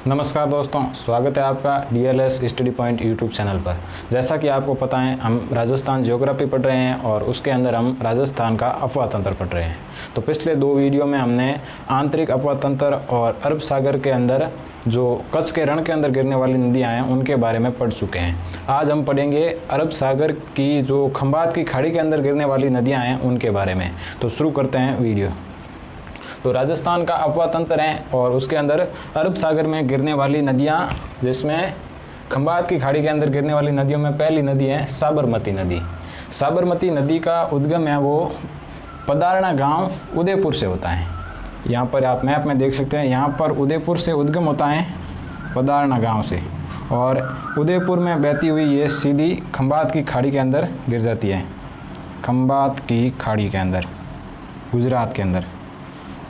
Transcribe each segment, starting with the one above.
नमस्कार दोस्तों, स्वागत है आपका DLS study point YouTube channel पर। जैसा कि आपको पता है, हम राजस्थान ज्योग्राफी पढ़ रहे हैं और उसके अंदर हम राजस्थान का अफवाह तंत्र पढ़ रहे हैं। तो पिछले 2 वीडियो में हमने आंतरिक अफवाह तंत्र और अरब सागर के अंदर जो कच्छ के रण के अंदर गिरने वाली नदियाँ हैं उनके बारे में पढ़ चुके हैं। आज हम पढ़ेंगे अरब सागर की जो खंबात की खाड़ी के अंदर गिरने वाली नदियाँ हैं उनके बारे में। तो शुरू करते हैं वीडियो। तो राजस्थान का अफवाह तंत्र है और उसके अंदर अरब सागर में गिरने वाली नदियाँ, जिसमें खंबात की खाड़ी के अंदर गिरने वाली नदियों में पहली नदी है साबरमती नदी। साबरमती नदी का उद्गम है वो पदारना गांव उदयपुर से होता है। यहाँ पर आप मैप में देख सकते हैं, यहाँ पर उदयपुर से उद्गम होता है पदारना गांव से, और उदयपुर में बहती हुई ये सीधी खंबात की खाड़ी के अंदर गिर जाती है। खंबात की खाड़ी के अंदर, गुजरात के अंदर।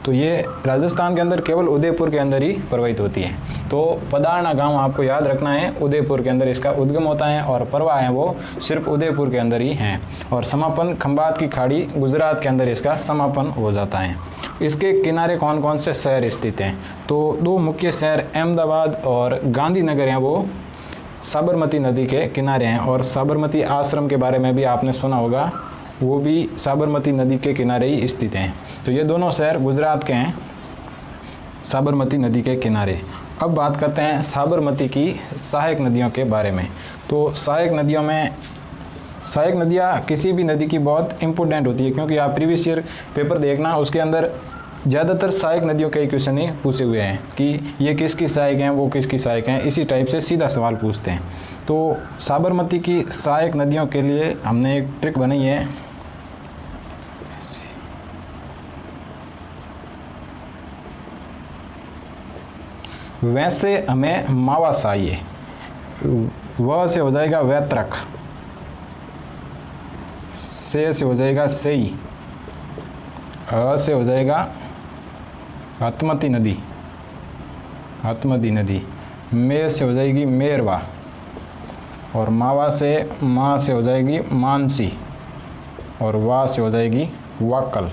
तो ये राजस्थान के अंदर केवल उदयपुर के अंदर ही प्रवाहित होती है। तो पदारना गांव आपको याद रखना है, उदयपुर के अंदर इसका उद्गम होता है और प्रवाह है वो सिर्फ उदयपुर के अंदर ही हैं। और समापन खंबात की खाड़ी गुजरात के अंदर इसका समापन हो जाता है। इसके किनारे कौन कौन से शहर स्थित हैं? तो 2 मुख्य शहर अहमदाबाद और गांधीनगर हैं, वो साबरमती नदी के किनारे हैं। और साबरमती आश्रम के बारे में भी आपने सुना होगा, वो भी साबरमती नदी के किनारे ही स्थित हैं। तो ये दोनों शहर गुजरात के हैं, साबरमती नदी के किनारे। अब बात करते हैं साबरमती की सहायक नदियों के बारे में। तो सहायक नदियाँ किसी भी नदी की बहुत इम्पोर्टेंट होती है, क्योंकि आप प्रीवियस ईयर पेपर देखना, उसके अंदर ज़्यादातर सहायक नदियों के क्वेश्चन ही पूछे हुए हैं कि ये किसकी सहायक हैं, वो किसकी सहायक हैं। इसी टाइप से सीधा सवाल पूछते हैं। तो साबरमती की सहायक नदियों के लिए हमने एक ट्रिक बनाई है। वैसे हमें मावा चाहिए, व से हो जाएगा वैत्रक, से हो जाएगा सई, अ से हो जाएगा हतमती नदी, मे से हो जाएगी मेरवा, और मावा से माँ से हो जाएगी मानसी, और वा से हो जाएगी वाकल।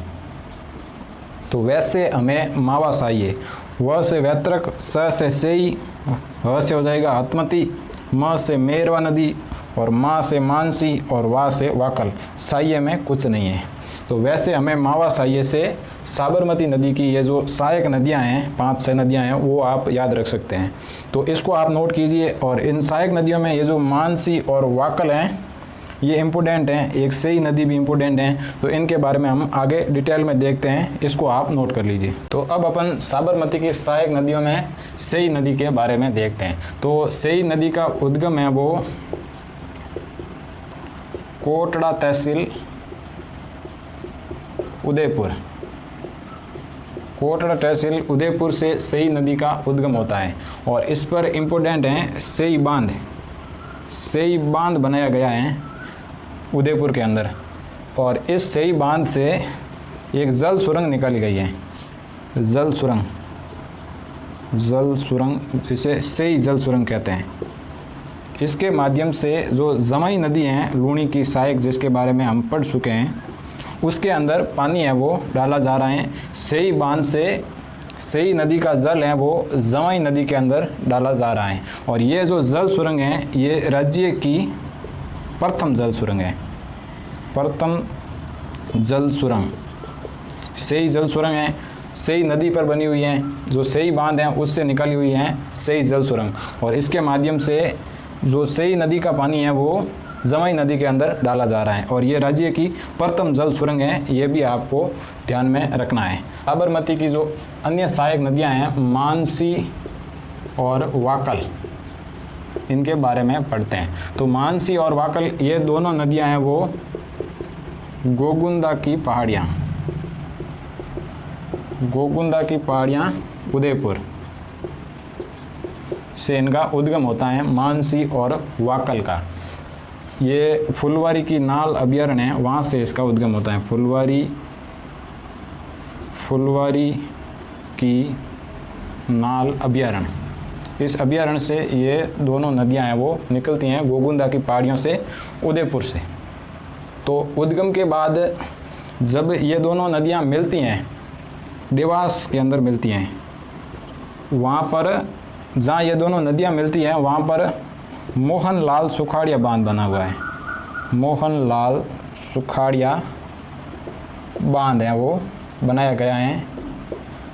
तो वैसे हमें मावा चाहिए, व से वैत्रक, स से सेई, ह से हो जाएगा हतमती, म से मेरवा नदी, और माँ से मानसी, और वा से वाकल। साह्य में कुछ नहीं है। तो वैसे हमें मावा साह्य से साबरमती नदी की ये जो सहायक नदियाँ हैं, 5-6 नदियाँ हैं, वो आप याद रख सकते हैं। तो इसको आप नोट कीजिए। और इन सहायक नदियों में ये जो मानसी और वाकल हैं, ये इम्पोर्टेंट हैं। एक सई नदी भी इम्पोर्टेंट हैं। तो इनके बारे में हम आगे डिटेल में देखते हैं, इसको आप नोट कर लीजिए। तो अब अपन साबरमती की सहायक नदियों में सई नदी के बारे में देखते हैं। तो सई नदी का उद्गम है वो कोटड़ा तहसील उदयपुर, कोटड़ा तहसील उदयपुर से सई नदी का उद्गम होता है। और इस पर इम्पोर्टेंट हैं सई बांध। सई बांध बनाया गया है उदयपुर के अंदर, और इस सई बांध से एक जल सुरंग निकाली गई है। जल सुरंग, जिसे सई जल सुरंग कहते हैं। इसके माध्यम से जो जमई नदी है, लूणी की सहायक, जिसके बारे में हम पढ़ चुके हैं, उसके अंदर पानी है वो डाला जा रहा है। सई बांध से सई नदी का जल है वो जमई नदी के अंदर डाला जा रहा है। और ये जो जल सुरंग है, ये राज्य की प्रथम जल सुरंग है। प्रथम जल सुरंग सई जल सुरंग है, सई नदी पर बनी हुई है। जो सई बांध है उससे निकली हुई है सई जल सुरंग, और इसके माध्यम से जो सई नदी का पानी है वो जमई नदी के अंदर डाला जा रहा है। और ये राज्य की प्रथम जल सुरंग है, ये भी आपको ध्यान में रखना है। साबरमती की जो अन्य सहायक नदियां हैं, मानसी और वाकल, इनके बारे में पढ़ते हैं। तो मानसी और वाकल, ये दोनों नदियां हैं वो गोगुंदा की पहाड़ियाँ उदयपुर से इनका उद्गम होता है, मानसी और वाकल का। ये फुलवारी की नाल अभयारण्य है, वहाँ से इसका उद्गम होता है। फुलवारी की नाल अभयारण्य, इस अभयारण्य से ये दोनों नदियां हैं वो निकलती हैं गोगुंदा की पहाड़ियों से, उदयपुर से। तो उद्गम के बाद जब ये दोनों नदियां मिलती हैं, देवास के अंदर मिलती हैं, वहाँ पर जहाँ ये दोनों नदियाँ मिलती हैं वहाँ पर मोहनलाल सुखाड़िया बांध बना हुआ है। मोहनलाल सुखाड़िया बांध है वो बनाया गया है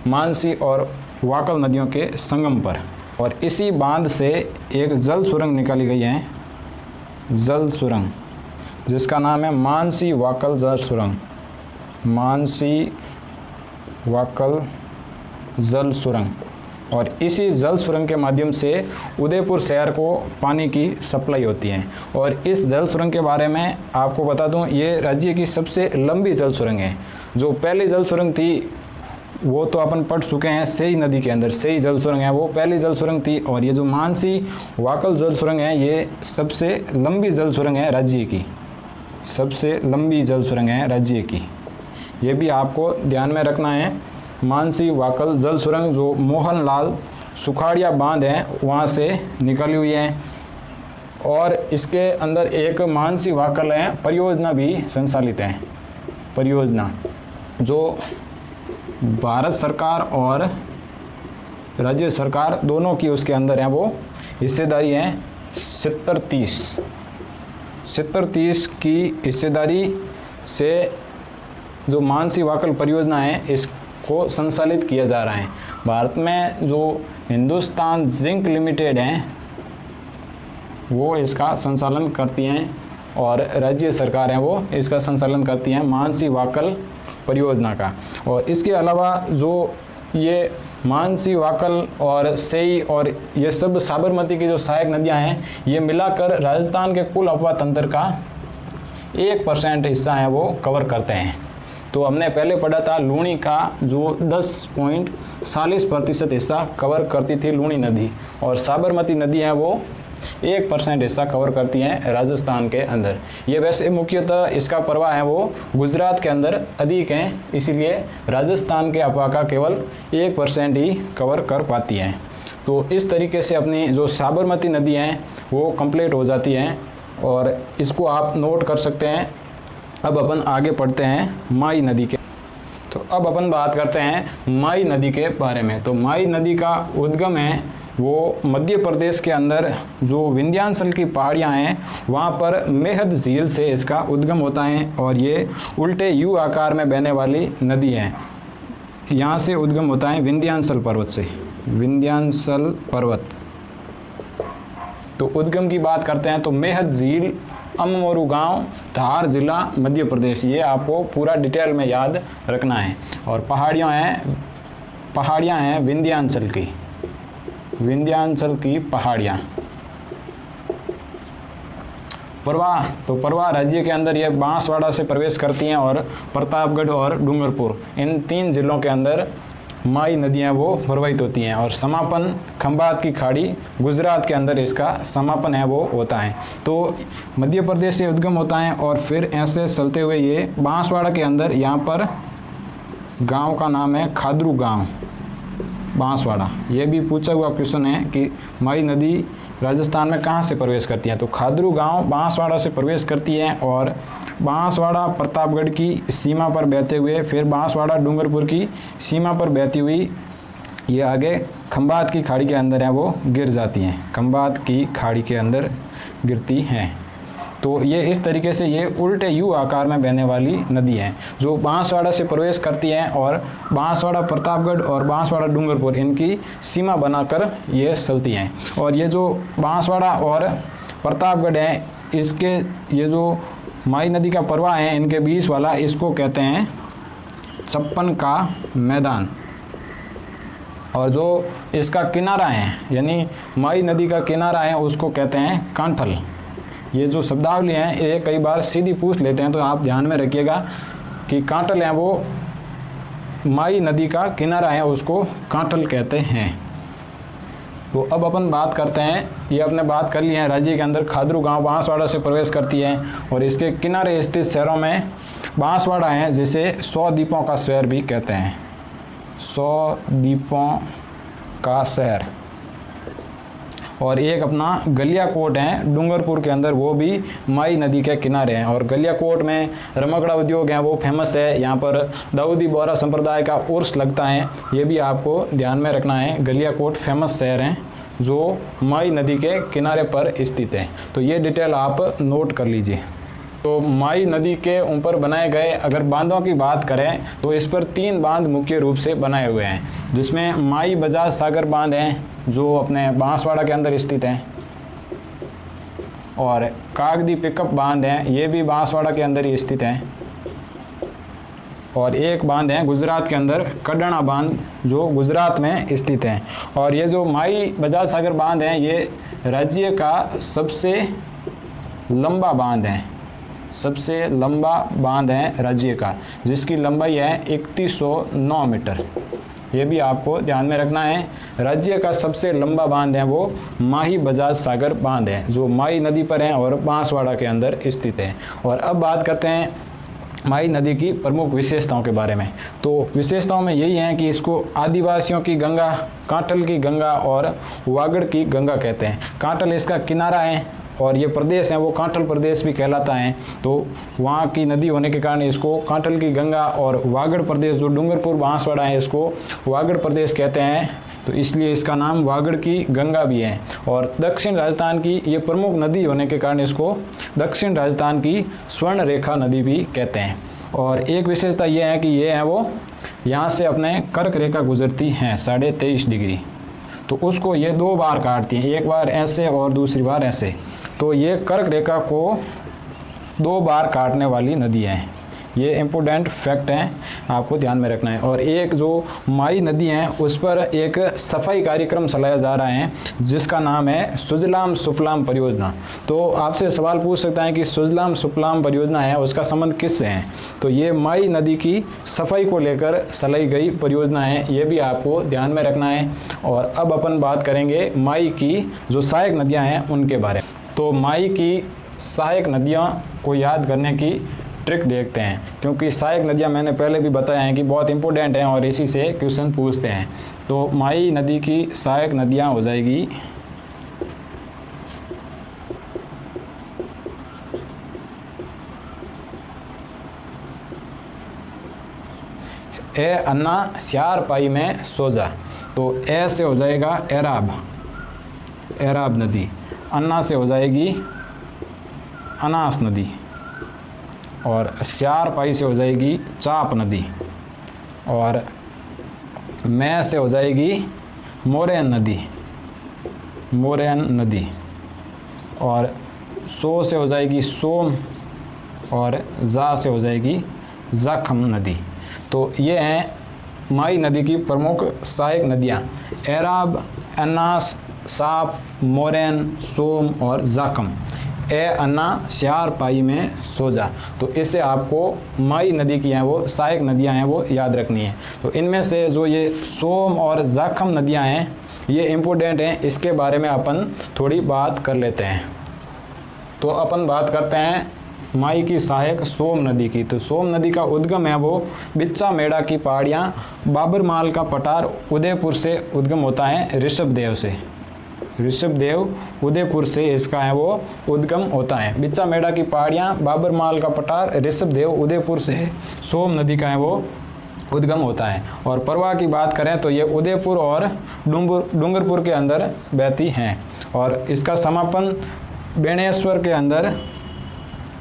मानसी और वाकल नदियों के संगम पर। और इसी बांध से एक जल सुरंग निकाली गई है, जल सुरंग, जिसका नाम है मानसी वाकल जल सुरंग। मानसी वाकल जल सुरंग। और इसी जल सुरंग के माध्यम से उदयपुर शहर को पानी की सप्लाई होती है। और इस जल सुरंग के बारे में आपको बता दूं, ये राज्य की सबसे लंबी जल सुरंग है। जो पहली जल सुरंग थी वो तो अपन पढ़ चुके हैं, सेई नदी के अंदर सेई जल सुरंग है, वो पहली जल सुरंग थी। और ये जो मानसी वाकल जल सुरंग है ये सबसे लंबी जल सुरंग है राज्य की, सबसे लंबी जल सुरंग है राज्य की। ये भी आपको ध्यान में रखना है। मानसी वाकल जल सुरंग जो मोहनलाल सुखाड़िया बांध है वहाँ से निकली हुई है। और इसके अंदर एक मानसी वाकल है परियोजना भी संचालित है। परियोजना जो भारत सरकार और राज्य सरकार दोनों की उसके अंदर है, वो हिस्सेदारी है 70-30 की हिस्सेदारी से जो मानसी वाकल परियोजना है इसको संचालित किया जा रहा है। भारत में जो हिंदुस्तान जिंक लिमिटेड है वो इसका संचालन करती हैं और राज्य सरकार है वो इसका संचालन करती हैं मानसी वाकल परियोजना का। और इसके अलावा जो ये मानसी वाकल और सेई और ये सब साबरमती की जो सहायक नदियां हैं ये मिलाकर राजस्थान के कुल अपवा तंत्र का 1% हिस्सा है वो कवर करते हैं। तो हमने पहले पढ़ा था लूणी का जो 10.40% हिस्सा कवर करती थी लूणी नदी, और साबरमती नदी है वो 1% हिस्सा कवर करती हैं राजस्थान के अंदर। ये वैसे मुख्यतः इसका प्रवाह है वो गुजरात के अंदर अधिक हैं, इसीलिए राजस्थान के अपवा का केवल 1% ही कवर कर पाती हैं। तो इस तरीके से अपनी जो साबरमती नदी हैं वो कंप्लीट हो जाती हैं और इसको आप नोट कर सकते हैं। अब अपन आगे पढ़ते हैं माई नदी के। तो अब अपन बात करते हैं माई नदी के बारे में। तो माई नदी का उद्गम है वो मध्य प्रदेश के अंदर जो विंध्याचल की पहाड़ियाँ हैं वहाँ पर मेहद झील से इसका उद्गम होता है और ये उल्टे यू आकार में बहने वाली नदी है। यहाँ से उद्गम होता है विंध्याचल पर्वत से, विंध्याचल पर्वत। तो उद्गम की बात करते हैं तो मेहद झील, अममोरू गांव, धार जिला, मध्य प्रदेश, ये आपको पूरा डिटेल में याद रखना है। और पहाड़ियाँ हैं विंध्याचल की, विंध्याचल की पहाड़ियाँ। परवाह, तो परवाह राज्य के अंदर ये बांसवाड़ा से प्रवेश करती हैं और प्रतापगढ़ और डूंगरपुर इन 3 जिलों के अंदर माई नदियाँ वो प्रवाहित होती हैं। और समापन खंबात की खाड़ी गुजरात के अंदर इसका समापन है वो होता है। तो मध्य प्रदेश से उद्गम होता है और फिर ऐसे चलते हुए ये बांसवाड़ा के अंदर, यहाँ पर गांव का नाम है खादरू गांव, बांसवाड़ा। ये भी पूछा हुआ क्वेश्चन है कि माई नदी राजस्थान में कहाँ से प्रवेश करती है। तो खादरू गांव बांसवाड़ा से प्रवेश करती है और बांसवाड़ा प्रतापगढ़ की सीमा पर बहते हुए फिर बांसवाड़ा डूंगरपुर की सीमा पर बहती हुई ये आगे खंबात की खाड़ी के अंदर है वो गिर जाती हैं, खंबात की खाड़ी के अंदर गिरती हैं। तो ये इस तरीके से ये उल्टे यू आकार में बहने वाली नदी है जो बांसवाड़ा से प्रवेश करती हैं और बांसवाड़ा प्रतापगढ़ और बांसवाड़ा डूंगरपुर इनकी सीमा बनाकर ये चलती हैं। और ये जो बांसवाड़ा और प्रतापगढ़ है इसके ये जो माई नदी का प्रवाह है इनके बीच वाला इसको कहते हैं 56 का मैदान। और जो इसका किनारा है यानी माई नदी का किनारा है उसको कहते हैं कांठल। ये जो शब्दावली हैं ये कई बार सीधी पूछ लेते हैं, तो आप ध्यान में रखिएगा कि कांठल है वो माई नदी का किनारा है उसको कांठल कहते हैं। तो अब अपन बात करते हैं, ये अपने बात कर ली है राज्य के अंदर खादरू गांव बांसवाड़ा से प्रवेश करती है और इसके किनारे स्थित शहरों में बांसवाड़ा है जिसे 100 द्वीपों का शहर भी कहते हैं, 100 द्वीपों का शहर। और एक अपना गलियाकोट है डूंगरपुर के अंदर, वो भी माई नदी के किनारे हैं। और गलियाकोट में रमकड़ा उद्योग है वो फेमस है, यहाँ पर दाऊदी बोहरा संप्रदाय का उर्स लगता है, ये भी आपको ध्यान में रखना है। गलियाकोट फेमस शहर हैं जो माई नदी के किनारे पर स्थित हैं। तो ये डिटेल आप नोट कर लीजिए। तो माई नदी के ऊपर बनाए गए अगर बांधों की बात करें तो इस पर 3 बांध मुख्य रूप से बनाए हुए हैं, जिसमें माई बजाज सागर बांध हैं जो अपने बांसवाड़ा के अंदर स्थित हैं, और कागदी पिकअप बांध हैं, ये भी बांसवाड़ा के अंदर ही स्थित हैं, और एक बांध है गुजरात के अंदर कड्डाणा बांध जो गुजरात में स्थित हैं। और ये जो माई बजाज सागर बांध हैं ये राज्य का सबसे लंबा बांध है, सबसे लंबा बांध है राज्य का, जिसकी लंबाई है 3109 मीटर। ये भी आपको ध्यान में रखना है। राज्य का सबसे लंबा बांध है वो माही बजाज सागर बांध है जो माई नदी पर है और बांसवाड़ा के अंदर स्थित है। और अब बात करते हैं माई नदी की प्रमुख विशेषताओं के बारे में। तो विशेषताओं में यही है कि इसको आदिवासियों की गंगा, कांटल की गंगा और वागड़ की गंगा कहते हैं। कांटल इसका किनारा है और ये प्रदेश है वो कांटल प्रदेश भी कहलाता है। तो वहाँ की नदी होने के कारण इसको कांटल की गंगा, और वागड़ प्रदेश जो डूंगरपुर बांसवाड़ा है इसको वागड़ प्रदेश कहते हैं, तो इसलिए इसका नाम वागड़ की गंगा भी है। और दक्षिण राजस्थान की ये प्रमुख नदी होने के कारण इसको दक्षिण राजस्थान की स्वर्ण रेखा नदी भी कहते हैं। और एक विशेषता ये है कि ये है वो यहाँ से अपने कर्क रेखा गुजरती हैं 23.5 डिग्री, तो उसको ये 2 बार काटती हैं, एक बार ऐसे और दूसरी बार ऐसे। तो ये कर्क रेखा को 2 बार काटने वाली नदी है। ये इम्पोर्टेंट फैक्ट है, आपको ध्यान में रखना है। और एक जो माई नदी है उस पर एक सफाई कार्यक्रम चलाया जा रहा है जिसका नाम है सुजलाम सुफलाम परियोजना। तो आपसे सवाल पूछ सकता है कि सुजलाम सुफलाम परियोजना है उसका संबंध किससे है? तो ये माई नदी की सफाई को लेकर चलाई गई परियोजना है, ये भी आपको ध्यान में रखना है। और अब अपन बात करेंगे माई की जो सहायक नदियाँ हैं उनके बारे में। तो माई की सहायक नदियों को याद करने की ट्रिक देखते हैं, क्योंकि सहायक नदियाँ मैंने पहले भी बताया है कि बहुत इंपॉर्टेंट हैं और इसी से क्वेश्चन पूछते हैं। तो माई नदी की सहायक नदियाँ हो जाएगी ए अन्ना स्यार पाई में सोजा। तो ए से हो जाएगा एराब नदी, अन्ना से हो जाएगी अनास नदी, और स्यार पाई से हो जाएगी चाप नदी, और मैं से हो जाएगी मोरेन नदी, और सो से हो जाएगी सोम, और जा से हो जाएगी जखम नदी। तो ये हैं माई नदी की प्रमुख सहायक नदियाँ, एराब, अन्नास, साप, मोरेन, सोम और जाखम। ए अन्ना स्यार पाई में सोजा। तो इससे आपको माई नदी की हैं वो सहायक नदियां हैं वो याद रखनी है। तो इनमें से जो ये सोम और जाखम नदियां हैं ये इम्पोर्टेंट हैं, इसके बारे में अपन थोड़ी बात कर लेते हैं। तो अपन बात करते हैं माई की सहायक सोम नदी की। तो सोम नदी का उद्गम है वो बिच्चा मेड़ा की पहाड़ियाँ, बाबरमाल का पठार उदयपुर से उद्गम होता है, ऋषभदेव उदयपुर से इसका है वो उद्गम होता है। बिच्चा मेड़ा की पहाड़ियाँ, बाबरमाल का पठार, ऋषभदेव उदयपुर से सोम नदी का है वो उद्गम होता है। और प्रवाह की बात करें तो ये उदयपुर और डूंगरपुर के अंदर बहती हैं, और इसका समापन बेणेश्वर के अंदर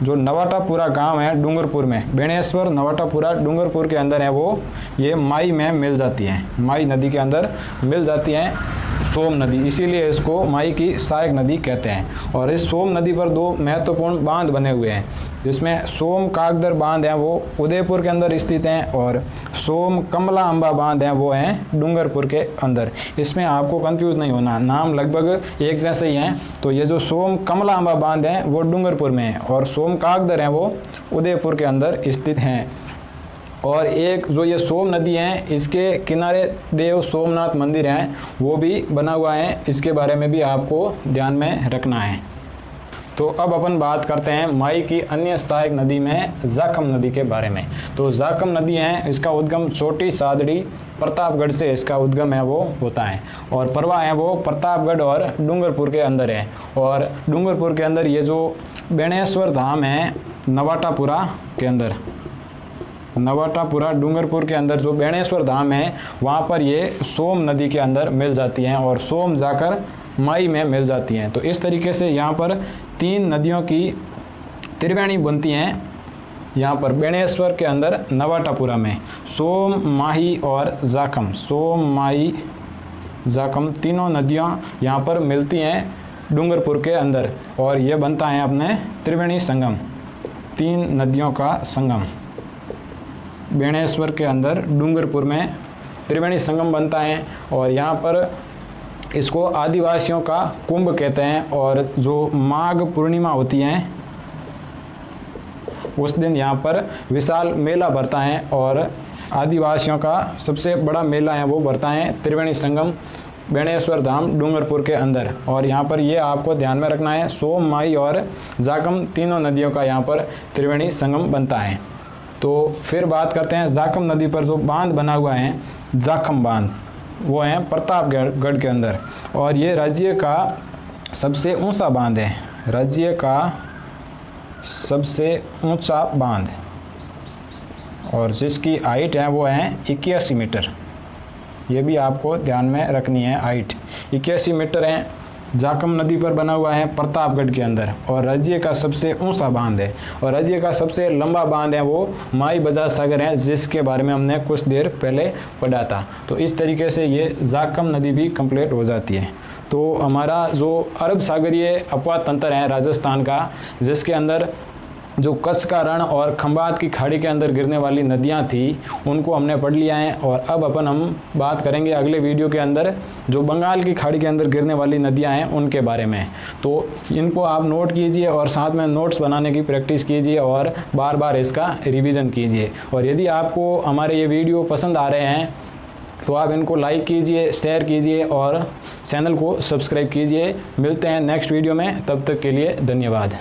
जो नवाटापुरा गांव है डूंगरपुर में, बेणेश्वर नवाटापुरा डूंगरपुर के अंदर है वो ये माई में मिल जाती है, माई नदी के अंदर मिल जाती हैं सोम नदी, इसीलिए इसको माई की सहायक नदी कहते हैं। और इस सोम नदी पर 2 महत्वपूर्ण बांध बने हुए हैं, जिसमें सोम कागदर बांध हैं वो उदयपुर के अंदर स्थित हैं, और सोम कमला अम्बा बांध हैं वो हैं डूंगरपुर के अंदर। इसमें आपको कंफ्यूज नहीं होना, नाम लगभग एक जैसे ही हैं। तो ये जो सोम कमला अम्बा बांध हैं वो डूंगरपुर में है, और सोम कागदर हैं वो उदयपुर के अंदर स्थित हैं। और एक जो ये सोम नदी है इसके किनारे देव सोमनाथ मंदिर है वो भी बना हुआ है, इसके बारे में भी आपको ध्यान में रखना है। तो अब अपन बात करते हैं माई की अन्य सहायक नदी में जाखम नदी के बारे में। तो जाखम नदी है इसका उद्गम छोटी सादड़ी प्रतापगढ़ से इसका उद्गम है वो होता है, और प्रवाह है वो प्रतापगढ़ और डूंगरपुर के अंदर है। और डूंगरपुर के अंदर ये जो बेणेश्वर धाम है नवाटापुरा के अंदर, नवाटापुरा डूंगरपुर के अंदर जो बेणेश्वर धाम है वहाँ पर ये सोम नदी के अंदर मिल जाती हैं, और सोम जाकर माई में मिल जाती हैं। तो इस तरीके से यहाँ पर 3 नदियों की त्रिवेणी बनती हैं यहाँ पर बेणेश्वर के अंदर नवाटापुरा में। सोम, माही और जाखम, सोम, माही, जाखम तीनों नदियाँ यहाँ पर मिलती हैं डूंगरपुर के अंदर और ये बनता है अपने त्रिवेणी संगम, 3 नदियों का संगम। बेणेश्वर के अंदर डूंगरपुर में त्रिवेणी संगम बनता है और यहाँ पर इसको आदिवासियों का कुंभ कहते हैं। और जो माघ पूर्णिमा होती है उस दिन यहाँ पर विशाल मेला भरता है और आदिवासियों का सबसे बड़ा मेला है वो भरता है त्रिवेणी संगम बेणेश्वर धाम डूंगरपुर के अंदर। और यहाँ पर ये आपको ध्यान में रखना है, सोम, माई और जाखम तीनों नदियों का यहाँ पर त्रिवेणी संगम बनता है। तो फिर बात करते हैं जाखम नदी पर जो बांध बना हुआ है, जाखम बांध, वो है प्रतापगढ़ के अंदर और ये राज्य का सबसे ऊंचा बांध है, राज्य का सबसे ऊंचा बांध और जिसकी हाइट है वो है 81 मीटर। ये भी आपको ध्यान में रखनी है, हाइट 81 मीटर है, जाखम नदी पर बना हुआ है प्रतापगढ़ के अंदर और राज्य का सबसे ऊंचा बांध है। और राज्य का सबसे लंबा बांध है वो माई बजाज सागर है, जिसके बारे में हमने कुछ देर पहले पढ़ा था। तो इस तरीके से ये जाखम नदी भी कंप्लीट हो जाती है। तो हमारा जो अरब सागरीय अपवाद तंत्र है राजस्थान का, जिसके अंदर जो कच्छ का रण और खंबात की खाड़ी के अंदर गिरने वाली नदियां थी उनको हमने पढ़ लिया है। और अब हम बात करेंगे अगले वीडियो के अंदर जो बंगाल की खाड़ी के अंदर गिरने वाली नदियां हैं उनके बारे में। तो इनको आप नोट कीजिए और साथ में नोट्स बनाने की प्रैक्टिस कीजिए और बार बार इसका रिवीजन कीजिए। और यदि आपको हमारे ये वीडियो पसंद आ रहे हैं तो आप इनको लाइक कीजिए, शेयर कीजिए और चैनल को सब्सक्राइब कीजिए। मिलते हैं नेक्स्ट वीडियो में, तब तक के लिए धन्यवाद।